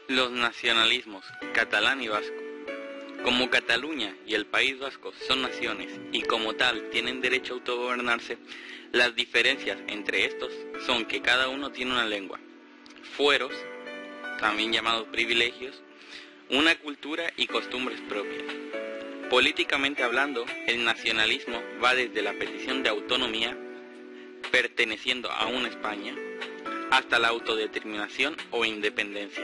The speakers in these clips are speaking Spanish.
Los nacionalismos catalán y vasco. Como Cataluña y el País Vasco son naciones y como tal tienen derecho a autogobernarse, las diferencias entre estos son que cada uno tiene una lengua, fueros, también llamados privilegios, una cultura y costumbres propias. Políticamente hablando, el nacionalismo va desde la petición de autonomía, perteneciendo a una España, hasta la autodeterminación o independencia.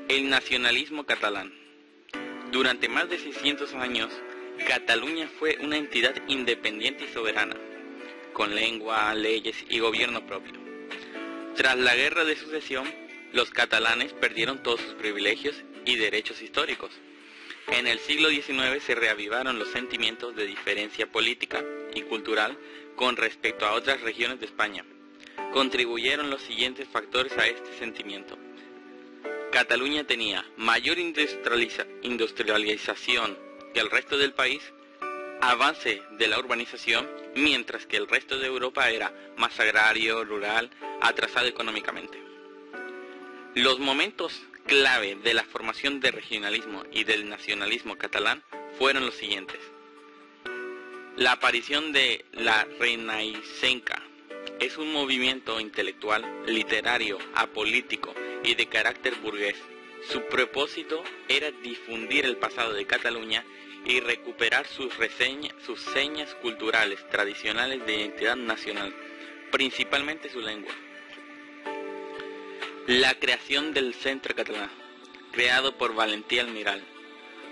El nacionalismo catalán. Durante más de 600 años, Cataluña fue una entidad independiente y soberana, con lengua, leyes y gobierno propio. Tras la Guerra de Sucesión, los catalanes perdieron todos sus privilegios y derechos históricos. En el siglo XIX se reavivaron los sentimientos de diferencia política y cultural con respecto a otras regiones de España. Contribuyeron los siguientes factores a este sentimiento. Cataluña tenía mayor industrialización que el resto del país, avance de la urbanización, mientras que el resto de Europa era más agrario, rural, atrasado económicamente. Los momentos clave de la formación del regionalismo y del nacionalismo catalán fueron los siguientes. La aparición de la Renaixenca es un movimiento intelectual, literario, apolítico y de carácter burgués. Su propósito era difundir el pasado de Cataluña y recuperar sus señas culturales tradicionales de identidad nacional, principalmente su lengua. La creación del Centre Català, creado por Valentí Almirall,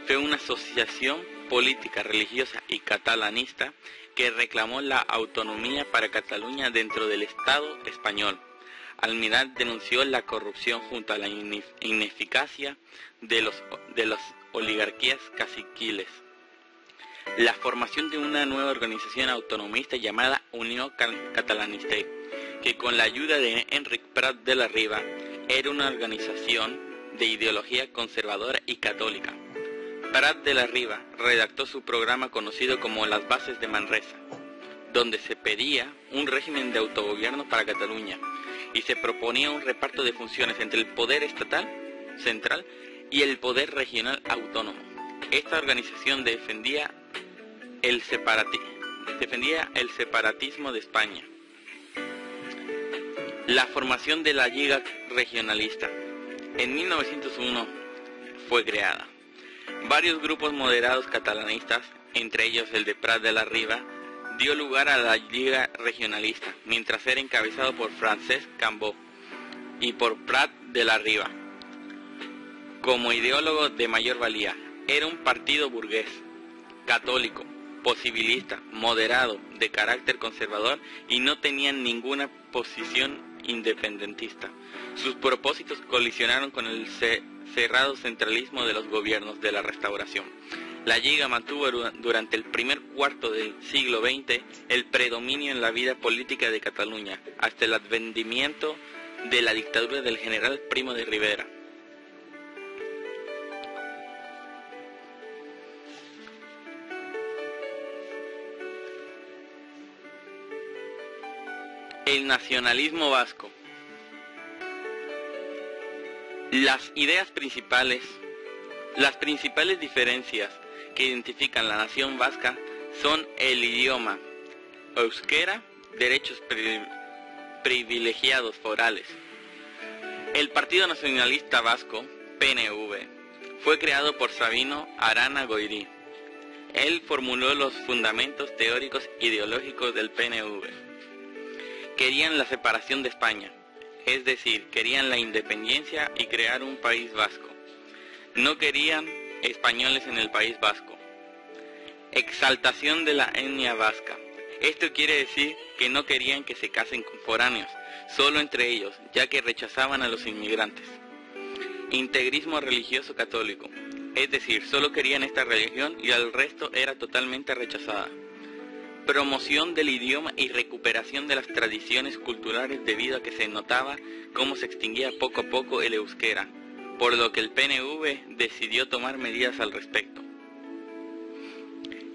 fue una asociación política, religiosa y catalanista que reclamó la autonomía para Cataluña dentro del Estado español. Almirall denunció la corrupción junto a la ineficacia de las oligarquías caciquiles. La formación de una nueva organización autonomista llamada Unió Catalanista, que con la ayuda de Enric Prat de la Riba era una organización de ideología conservadora y católica. Prat de la Riba redactó su programa conocido como Las Bases de Manresa, donde se pedía un régimen de autogobierno para Cataluña y se proponía un reparto de funciones entre el poder estatal central y el poder regional autónomo. Esta organización defendía el separatismo de España. La formación de la Lliga Regionalista. En 1901 fue creada. Varios grupos moderados catalanistas, entre ellos el de Prat de la Riba, dio lugar a la Lliga Regionalista, mientras era encabezado por Francesc Cambó y por Prat de la Riba. Como ideólogo de mayor valía, era un partido burgués, católico, posibilista, moderado, de carácter conservador y no tenía ninguna posición independentista. Sus propósitos colisionaron con el cerrado centralismo de los gobiernos de la Restauración. La Lliga mantuvo durante el primer cuarto del siglo XX el predominio en la vida política de Cataluña, hasta el advenimiento de la dictadura del general Primo de Rivera. El nacionalismo vasco. Las principales diferencias que identifican la nación vasca son el idioma, euskera, derechos privilegiados forales. El Partido Nacionalista Vasco, PNV, fue creado por Sabino Arana Goirí. Él formuló los fundamentos teóricos ideológicos del PNV. Querían la separación de España, es decir, querían la independencia y crear un país vasco. No querían españoles en el País Vasco. Exaltación de la etnia vasca. Esto quiere decir que no querían que se casen con foráneos, solo entre ellos, ya que rechazaban a los inmigrantes. Integrismo religioso católico, es decir, solo querían esta religión y al resto era totalmente rechazada. Promoción del idioma y recuperación de las tradiciones culturales debido a que se notaba cómo se extinguía poco a poco el euskera, por lo que el PNV decidió tomar medidas al respecto.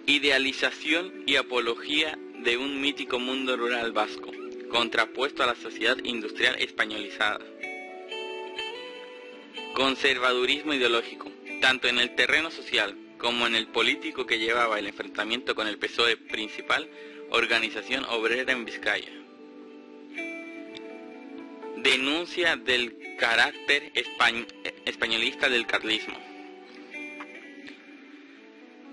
Idealización y apología de un mítico mundo rural vasco, contrapuesto a la sociedad industrial españolizada. Conservadurismo ideológico, tanto en el terreno social como en el político, que llevaba el enfrentamiento con el PSOE, principal organización obrera en Vizcaya. Denuncia del carácter españolista del carlismo.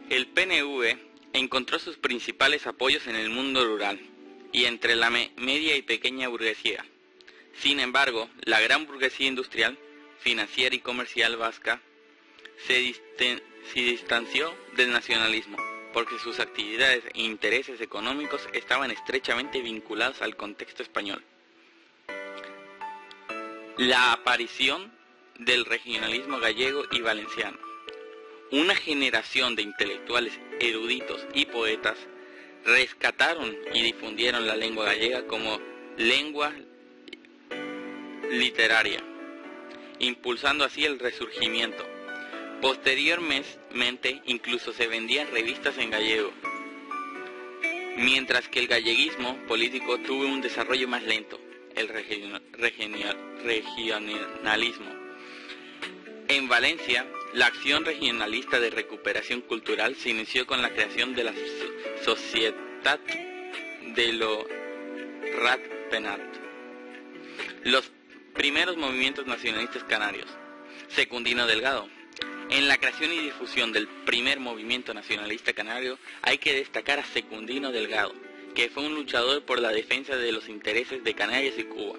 El PNV encontró sus principales apoyos en el mundo rural y entre la media y pequeña burguesía. Sin embargo, la gran burguesía industrial, financiera y comercial vasca se distanció del nacionalismo, porque sus actividades e intereses económicos estaban estrechamente vinculados al contexto español. La aparición del regionalismo gallego y valenciano. Una generación de intelectuales, eruditos y poetas rescataron y difundieron la lengua gallega como lengua literaria, impulsando así el Resurgimiento. Posteriormente, incluso se vendían revistas en gallego, mientras que el galleguismo político tuvo un desarrollo más lento, el regionalismo. En Valencia, la acción regionalista de recuperación cultural se inició con la creación de la Societat de lo Ratpenat. Los primeros movimientos nacionalistas canarios. Secundino Delgado. En la creación y difusión del primer movimiento nacionalista canario hay que destacar a Secundino Delgado, que fue un luchador por la defensa de los intereses de Canarias y Cuba,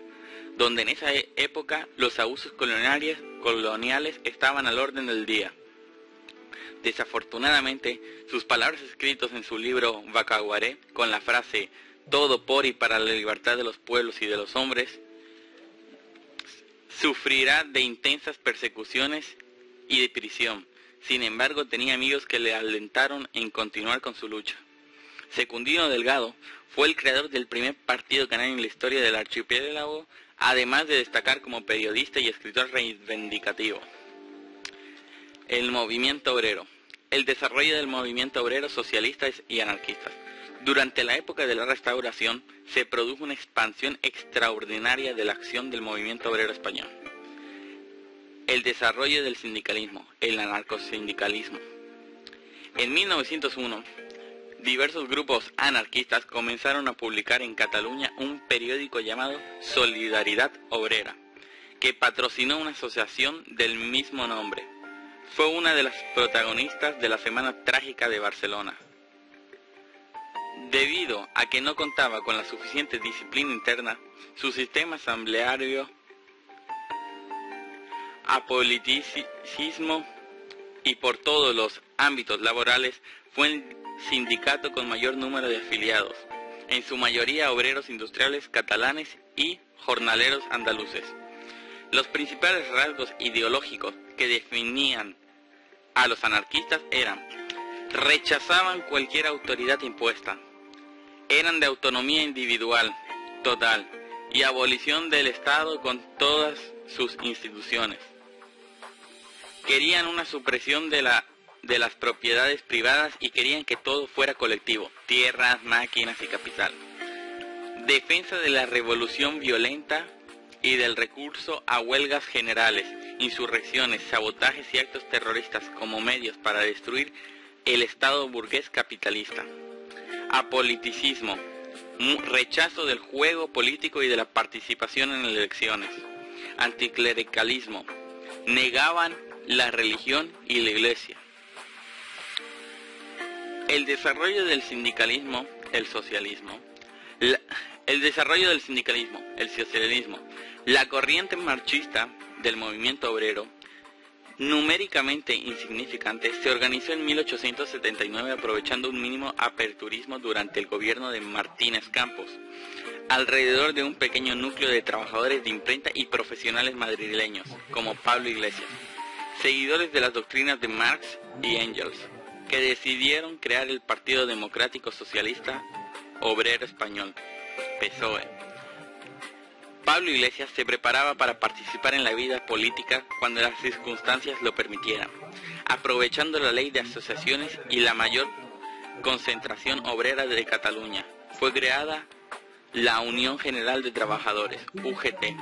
donde en esa época los abusos coloniales estaban al orden del día. Desafortunadamente, sus palabras escritas en su libro Bacaguaré, con la frase "todo por y para la libertad de los pueblos y de los hombres", sufrirá de intensas persecuciones y de prisión. Sin embargo, tenía amigos que le alentaron en continuar con su lucha. Secundino Delgado fue el creador del primer partido canario en la historia del archipiélago, además de destacar como periodista y escritor reivindicativo. El movimiento obrero. El desarrollo del movimiento obrero socialistas y anarquistas. Durante la época de la Restauración se produjo una expansión extraordinaria de la acción del movimiento obrero español. El desarrollo del sindicalismo, el anarcosindicalismo. En 1901, diversos grupos anarquistas comenzaron a publicar en Cataluña un periódico llamado Solidaridad Obrera, que patrocinó una asociación del mismo nombre. Fue una de las protagonistas de la Semana Trágica de Barcelona. Debido a que no contaba con la suficiente disciplina interna, su sistema asambleario, apoliticismo y por todos los ámbitos laborales, fue el sindicato con mayor número de afiliados, en su mayoría obreros industriales catalanes y jornaleros andaluces. Los principales rasgos ideológicos que definían a los anarquistas eran: rechazaban cualquier autoridad impuesta, eran de autonomía individual total y abolición del Estado con todas sus instituciones. Querían una supresión de las propiedades privadas y querían que todo fuera colectivo, tierras, máquinas y capital. Defensa de la revolución violenta y del recurso a huelgas generales, insurrecciones, sabotajes y actos terroristas como medios para destruir el Estado burgués capitalista. Apoliticismo, rechazo del juego político y de la participación en elecciones. Anticlericalismo, negaban la religión y la iglesia. El desarrollo del sindicalismo, el socialismo. El desarrollo del sindicalismo, el socialismo. La corriente marxista del movimiento obrero, numéricamente insignificante, se organizó en 1879 aprovechando un mínimo aperturismo durante el gobierno de Martínez Campos, alrededor de un pequeño núcleo de trabajadores de imprenta y profesionales madrileños, como Pablo Iglesias, seguidores de las doctrinas de Marx y Engels, que decidieron crear el Partido Democrático Socialista Obrero Español, PSOE. Pablo Iglesias se preparaba para participar en la vida política cuando las circunstancias lo permitieran, aprovechando la ley de asociaciones y la mayor concentración obrera de Cataluña. Fue creada la Unión General de Trabajadores, UGT,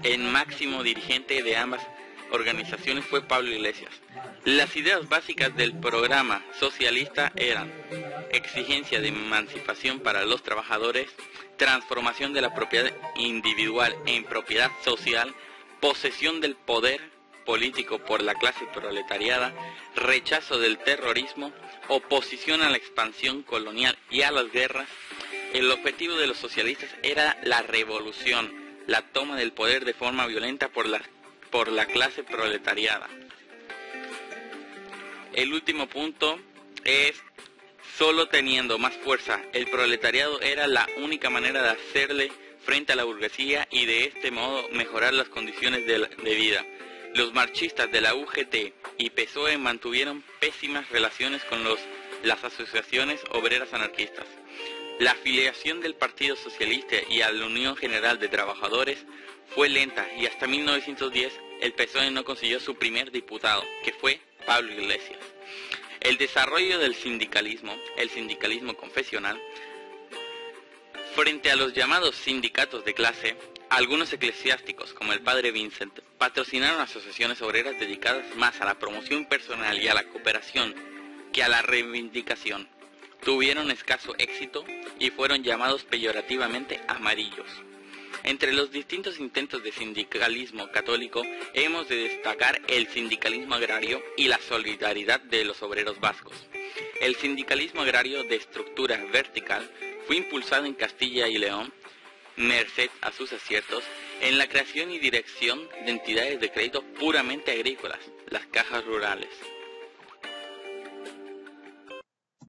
el máximo dirigente de ambas organizaciones fue Pablo Iglesias. Las ideas básicas del programa socialista eran exigencia de emancipación para los trabajadores, transformación de la propiedad individual en propiedad social, posesión del poder político por la clase proletariada, rechazo del terrorismo, oposición a la expansión colonial y a las guerras. El objetivo de los socialistas era la revolución, la toma del poder de forma violenta por la clase proletariada. El último punto es: solo teniendo más fuerza el proletariado era la única manera de hacerle frente a la burguesía y de este modo mejorar las condiciones de vida. Los marxistas de la UGT y PSOE mantuvieron pésimas relaciones con las asociaciones obreras anarquistas. La afiliación del Partido Socialista y a la Unión General de Trabajadores fue lenta y hasta 1910 el PSOE no consiguió su primer diputado, que fue Pablo Iglesias. El desarrollo del sindicalismo, el sindicalismo confesional, frente a los llamados sindicatos de clase, algunos eclesiásticos, como el padre Vincent, patrocinaron asociaciones obreras dedicadas más a la promoción personal y a la cooperación que a la reivindicación. Tuvieron escaso éxito y fueron llamados peyorativamente amarillos. Entre los distintos intentos de sindicalismo católico hemos de destacar el sindicalismo agrario y la solidaridad de los obreros vascos. El sindicalismo agrario de estructura vertical fue impulsado en Castilla y León, merced a sus aciertos en la creación y dirección de entidades de crédito puramente agrícolas, las cajas rurales.